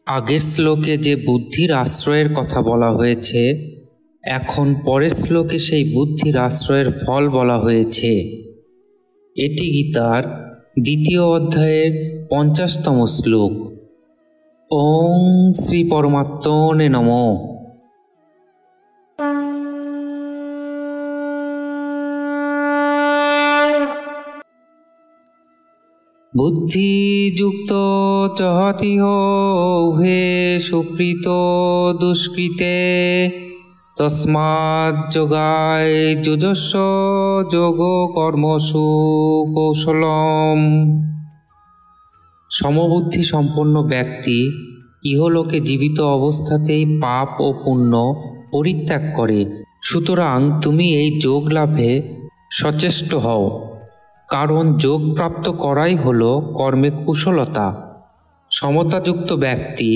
আগের শ্লোকে যে বুদ্ধির আশ্রয়ের কথা বলা হয়েছে, এখন পরের শ্লোকে সেই বুদ্ধির আশ্রয়ের ফল বলা হয়েছে। এটি গীতার 2য় অধ্যায়ের 50তম শ্লোক। ওং শ্রী পরমাত্মনে নমঃ। বুদ্ধিযুক্ত চহতিহ উভে সুকৃত দুষ্কৃতে তস্মাৎ যোগায় যুজস্ব যোগ কর্মসু কৌশলম। সমবুদ্ধি সম্পন্ন ব্যক্তি ইহলোকে জীবিত অবস্থাতেই পাপ ও পুণ্য পরিত্যাগ করে। সুতরাং তুমি এই যোগ লাভে সচেষ্ট হও, কারণ যোগ প্রাপ্ত করাই হল কর্মে কুশলতা। সমতাযুক্ত ব্যক্তি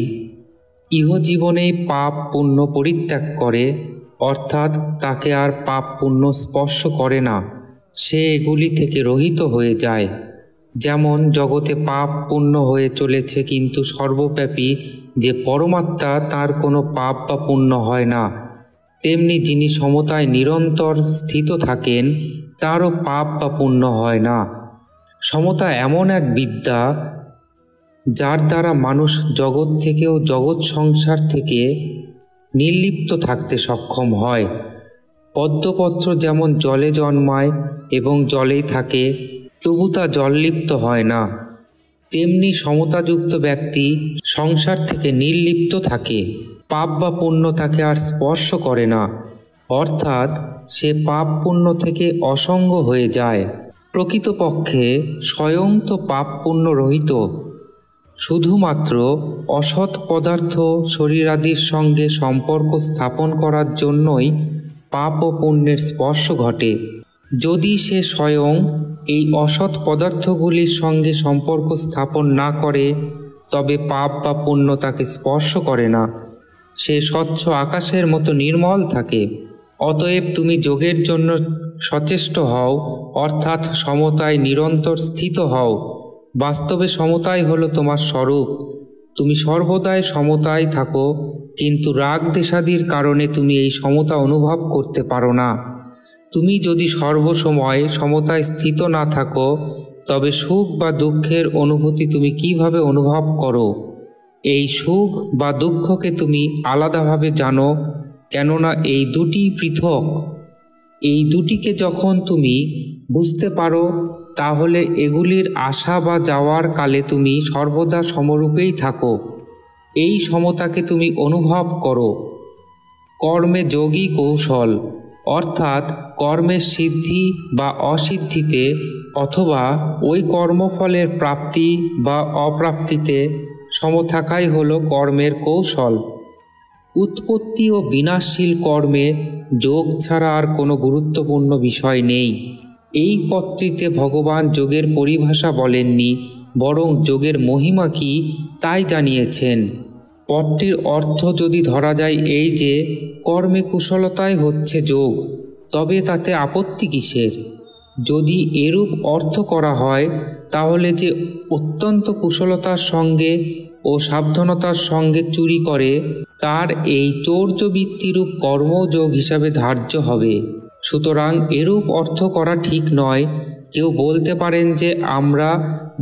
ইহজীবনেই পাপ পুণ্য পরিত্যাগ করে, অর্থাৎ তাকে আর পাপ পুণ্য স্পর্শ করে না, সে এগুলি থেকে রহিত হয়ে যায়। যেমন জগতে পাপ পুণ্য হয়ে চলেছে, কিন্তু সর্বব্যাপী যে পরমাত্মা তার কোনো পাপ বা পুণ্য হয় না, তেমনি যিনি সমতায় নিরন্তর স্থিত থাকেন তারও পাপ বা পুণ্য হয় না। সমতা এমন এক বিদ্যা যার দ্বারা মানুষ জগৎ থেকেও জগৎ সংসার থেকে নির্লিপ্ত থাকতে সক্ষম হয়। পদ্মপত্র যেমন জলে জন্মায় এবং জলেই থাকে, তবু তা জললিপ্ত হয় না, তেমনি সমতাযুক্ত ব্যক্তি সংসার থেকে নির্লিপ্ত থাকে। পাপ বা পুণ্য তাকে আর স্পর্শ করে না, অর্থাৎ সে পাপ পুণ্য থেকে অসঙ্গ হয়ে যায়। প্রকৃতপক্ষে স্বয়ং তো পাপ পুণ্য রহিত, শুধুমাত্র অসৎ পদার্থ শরীরাদির সঙ্গে সম্পর্ক স্থাপন করার জন্যই পাপ ও পুণ্যের স্পর্শ ঘটে। যদি সে স্বয়ং এই অসৎ পদার্থগুলির সঙ্গে সম্পর্ক স্থাপন না করে, তবে পাপ বা পুণ্য তাকে স্পর্শ করে না, সে স্বচ্ছ আকাশের মতো নির্মল থাকে। অতএব তুমি যোগের জন্য সচেষ্ট হও, অর্থাৎ সমতায় নিরন্তর স্থিত হও। বাস্তবে সমতাই হলো তোমার স্বরূপ। তুমি সর্বদাই সমতায় থাকো, কিন্তু রাগ দেশাদির কারণে তুমি এই সমতা অনুভব করতে পারো না। তুমি যদি সর্বসময় সমতায় স্থিত না থাকো, তবে সুখ বা দুঃখের অনুভূতি তুমি কিভাবে অনুভব করো? এই সুখ বা দুঃখকে তুমি আলাদাভাবে জানো, কেননা এই দুটি পৃথক। এই দুটিকে যখন তুমি বুঝতে পারো, তাহলে এগুলির আসা বা যাওয়ার কালে তুমি সর্বদা সমরূপেই থাকো। এই সমতাকে তুমি অনুভব করো। কর্মে যোগী কৌশল, অর্থাৎ কর্মের সিদ্ধি বা অসিদ্ধিতে অথবা ওই কর্মফলের প্রাপ্তি বা অপ্রাপ্তিতে সম থাকাই হল কর্মের কৌশল। উৎপত্তি ও বিনাশশীল কর্মে যোগ ছাড়া আর কোনো গুরুত্বপূর্ণ বিষয় নেই। এই পত্রিতে ভগবান যোগের পরিভাষা বলেননি, বরং যোগের মহিমা কি তাই জানিয়েছেন। পদটির অর্থ যদি ধরা যায় এই যে কর্মে কুশলতাই হচ্ছে যোগ, তবে তাতে আপত্তি কিসের? যদি এরূপ অর্থ করা হয়, তাহলে যে অত্যন্ত কুশলতার সঙ্গে ও সাবধানতার সঙ্গে চুরি করে, তার এই চৌর্যবৃত্তিরূপ কর্মযোগ হিসাবে ধার্য হবে। সুতরাং এরূপ অর্থ করা ঠিক নয়। কেউ বলতে পারেন যে আমরা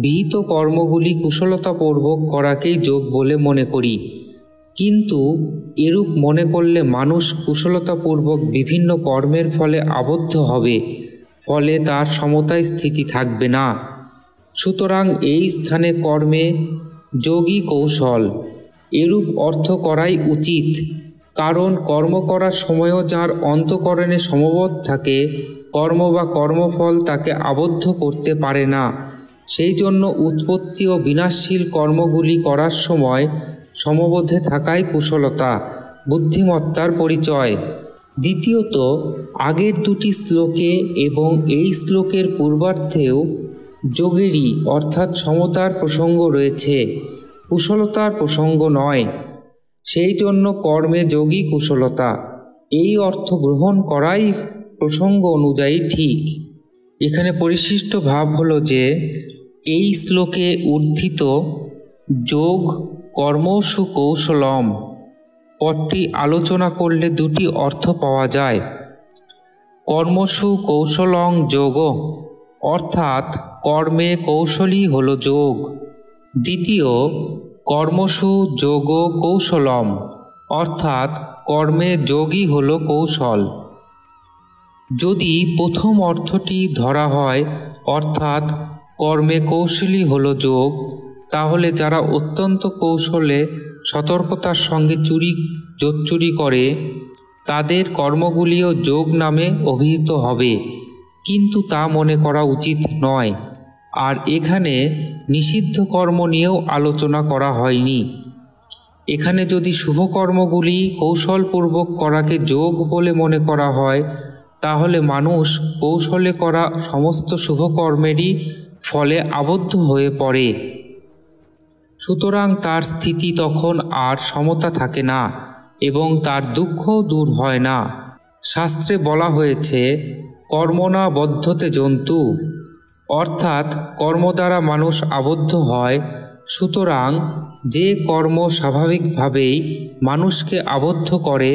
বিহিত কর্মগুলি কুশলতাপূর্বক করাকেই যোগ বলে মনে করি, কিন্তু এরূপ মনে করলে মানুষ কুশলতাপূর্বক বিভিন্ন কর্মের ফলে আবদ্ধ হবে, ফলে তার সমতায় স্থিতি থাকবে না। সুতরাং এই স্থানে কর্মে যোগী কৌশল এরূপ অর্থ করাই উচিত, কারণ কর্ম করার সময়ও যার অন্তঃকরণে সমবোধ থাকে, কর্ম বা কর্মফল তাকে আবদ্ধ করতে পারে না। সেই জন্য উৎপত্তি ও বিনাশশীল কর্মগুলি করার সময় সমবোধে থাকাই কুশলতা, বুদ্ধিমত্তার পরিচয়। দ্বিতীয়ত, আগের দুটি শ্লোকে এবং এই শ্লোকের পূর্বার্ধেও যোগেরই অর্থাৎ সমতার প্রসঙ্গ রয়েছে, কুশলতার প্রসঙ্গ নয়। সেই জন্য কর্মে যোগী কুশলতা এই অর্থ গ্রহণ করাই প্রসঙ্গ অনুযায়ী ঠিক। এখানে পরিশিষ্ট ভাব হলো যে এই শ্লোকে উদ্ধৃত যোগ কর্মসু কৌশলম পদটি আলোচনা করলে দুটি অর্থ পাওয়া যায়। কর্মসু কৌশলং যোগ অর্থাৎ কর্মে কৌশলই হল যোগ। দ্বিতীয় কর্মসু যোগ কৌশলম অর্থাৎ কর্মে যোগই হল কৌশল। যদি প্রথম অর্থটি ধরা হয় অর্থাৎ কর্মে কৌশলই হল যোগ, তাহলে যারা অত্যন্ত কৌশলে সতর্কতার সঙ্গে জোচ্চুরি করে তাদের কর্মগুলিও যোগ নামে অভিহিত হবে, কিন্তু তা মনে করা উচিত নয়। আর এখানে নিষিদ্ধ কর্ম নিয়েও আলোচনা করা হয়নি। এখানে যদি শুভ কর্মগুলি কৌশলপূর্বক করাকে যোগ বলে মনে করা হয়, তাহলে মানুষ কৌশলে করা সমস্ত শুভ কর্মেরই ফলে আবদ্ধ হয়ে পড়ে। সুতরাং তার স্থিতি তখন আর সমতা থাকে না এবং তার দুঃখও দূর হয় না। শাস্ত্রে বলা হয়েছে কর্মণা বদ্ধতে জন্তু, অর্থাৎ কর্ম দ্বারা মানুষ আবদ্ধ হয়। সুতরাং যে কর্ম স্বাভাবিকভাবেই মানুষকে আবদ্ধ করে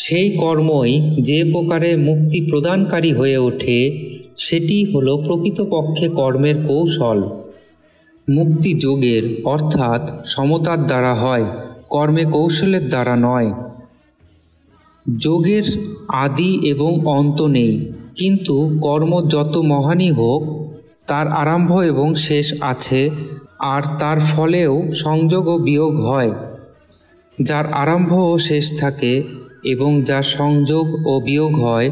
সেই কর্মই যে প্রকারে মুক্তি প্রদানকারী হয়ে ওঠে সেটি হলো প্রকৃতপক্ষে কর্মের কৌশল। মুক্তি যোগের অর্থাৎ সমতার দ্বারা হয়, কর্মে কৌশলের দ্বারা নয়। যোগের আদি এবং অন্ত নেই, কিন্তু কর্ম যত মহানই হোক তার আরম্ভ এবং শেষ আছে, আর তার ফলেও সংযোগ ও বিয়োগ হয়। যার আরম্ভ ও শেষ থাকে এবং যার সংযোগ ও বিয়োগ হয়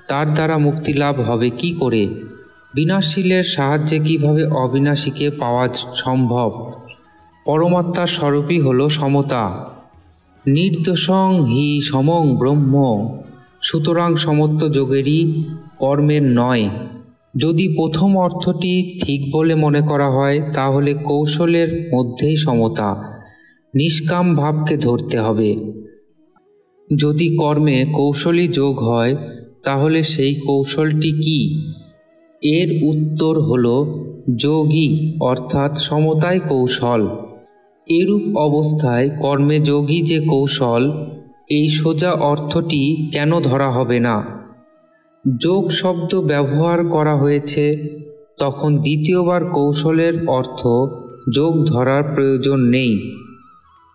তার দ্বারা মুক্তি লাভ হবে কি করে? বিনাশশীলের সাহায্যে কিভাবে অবিনাশীকে পাওয়া সম্ভব? পরমাত্মার স্বরূপই হল সমতা। নির্দোষং হি সমং ব্রহ্ম, সুতরাং সমত্ব যোগেরই কর্মের নয়। যদি প্রথম অর্থটি ঠিক বলে মনে করা হয় তাহলে কৌশলের মধ্যেই সমতা, নিষ্কাম ভাবকে ধরতে হবে। যদি কর্মে কৌশলী যোগ হয় তাহলে সেই কৌশলটি কি? এর উত্তর হল যোগী অর্থাৎ সমতাই কৌশল। এরূপ অবস্থায় কর্মে যোগী যে কৌশল, এই সোজা অর্থটি কেন ধরা হবে না? যোগ শব্দ ব্যবহার করা হয়েছে, তখন দ্বিতীয়বার কৌশলের অর্থ যোগ ধরার প্রয়োজন নেই।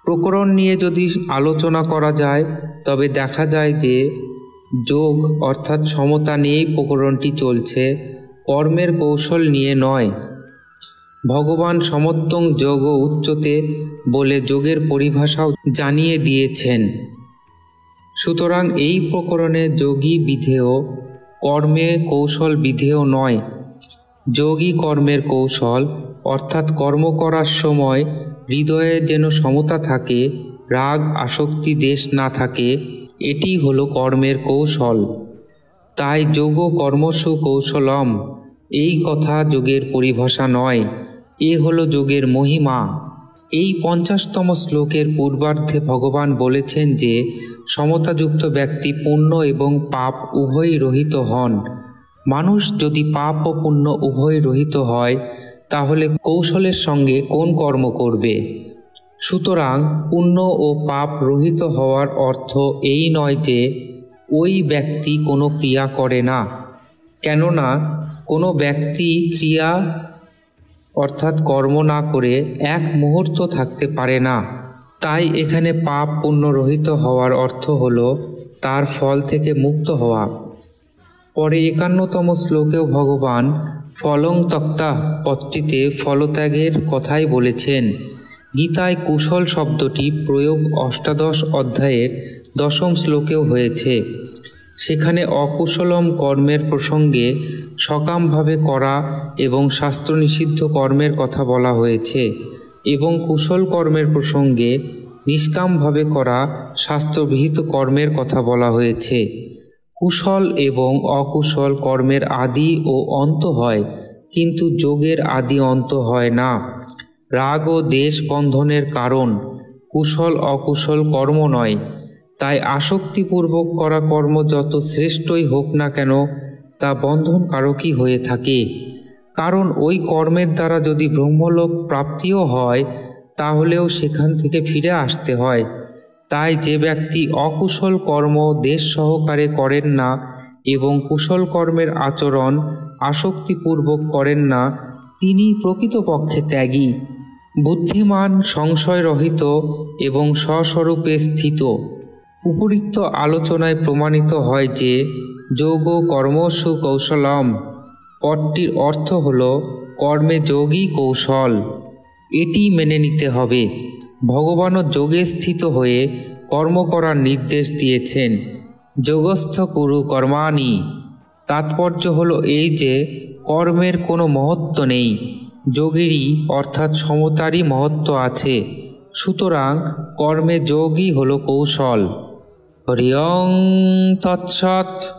প্রকরণ নিয়ে যদি আলোচনা করা যায় তবে দেখা যায় যে যোগ অর্থাৎ সমতা নিয়েই প্রকরণটি চলছে, কর্মের কৌশল নিয়ে নয়। ভগবান সমত্বং যোগ উচ্চতে বলে যোগের পরিভাষাও জানিয়ে দিয়েছেন। সুতরাং এই প্রকরণে যোগী বিধেয়, কর্মে কৌশল বিধেয় নয়। যোগী কর্মের কৌশল, অর্থাৎ কর্ম করার সময় হৃদয়ে যেন সমতা থাকে, রাগ আসক্তি দেশ না থাকে, এটি হলো কর্মের কৌশল। তাই যোগ কর্মসু কৌশলম, এই কথা যোগের পরিভাষা নয়, এ হলো যোগের মহিমা। এই 50তম শ্লোকের পূর্বার্ধে ভগবান বলেছেন যে সমতাযুক্ত ব্যক্তি পুণ্য এবং পাপ উভয়ই রহিত হন। মানুষ যদি পাপ ও পুণ্য উভয় রহিত হয় তাহলে কৌশলের সঙ্গে কোন কর্ম করবে? সুতরাং পুণ্য ও পাপ রহিত হওয়ার অর্থ এই নয় যে ওই ব্যক্তি কোনো ক্রিয়া করে না, কেননা কোনো ব্যক্তি ক্রিয়া অর্থাৎ কর্ম না করে এক মুহূর্ত থাকতে পারে না। তাই এখানে পাপ পুণ্য রহিত হওয়ার অর্থ হল তার ফল থেকে মুক্ত হওয়া। পরে 51তম শ্লোকেও ভগবান ফলং তক্তা পদটিতে ফলত্যাগের কথাই বলেছেন। গীতায় কুশল শব্দটি প্রয়োগ অষ্টাদশ অধ্যায়ের 10ম শ্লোকেও হয়েছে। সেখানে অকুশলম কর্মের প্রসঙ্গে সকামভাবে করা এবং শাস্ত্র নিষিদ্ধ কর্মের কথা বলা হয়েছে, এবং কুশল কর্মের প্রসঙ্গে নিষ্কামভাবে করা শাস্ত্রবিহিত কর্মের কথা বলা হয়েছে। কুশল এবং অকুশল কর্মের আদি ও অন্ত হয়, কিন্তু যোগের আদি অন্ত হয় না। রাগ ও দেশ বন্ধনের কারণ কুশল অকুশল কর্ম নয়। তাই আসক্তিপূর্বক করা কর্ম যত শ্রেষ্ঠই হোক না কেন তা বন্ধনকারকই হয়ে থাকে। কারণ ওই কর্মের দ্বারা যদি ব্রহ্মলোক প্রাপ্তিও হয় তাহলেও সেখান থেকে ফিরে আসতে হয়। তাই যে ব্যক্তি অকুশল কর্ম দেশ সহকারে করেন না এবং কুশল কর্মের আচরণ আসক্তিপূর্বক করেন না, তিনি প্রকৃতপক্ষে ত্যাগী, বুদ্ধিমান, সংশয়রহিত এবং স্বস্বরূপে স্থিত। উপরিক্ত আলোচনায় প্রমাণিত হয় যে যোগ কর্মসু কৌশলম পদটির অর্থ হল কর্মে যোগই কৌশল। এটি মেনে নিতে হবে। ভগবানও যোগে স্থিত হয়ে কর্ম করার নির্দেশ দিয়েছেন, যোগস্থ কুরু কর্মাণি। তাৎপর্য হলো এই যে কর্মের কোনো মহত্ব নেই, যোগেরই অর্থাৎ সমতারই মহত্ব আছে। সুতরাং কর্মে যোগই হলো কৌশল। হরি ওং তৎসৎ।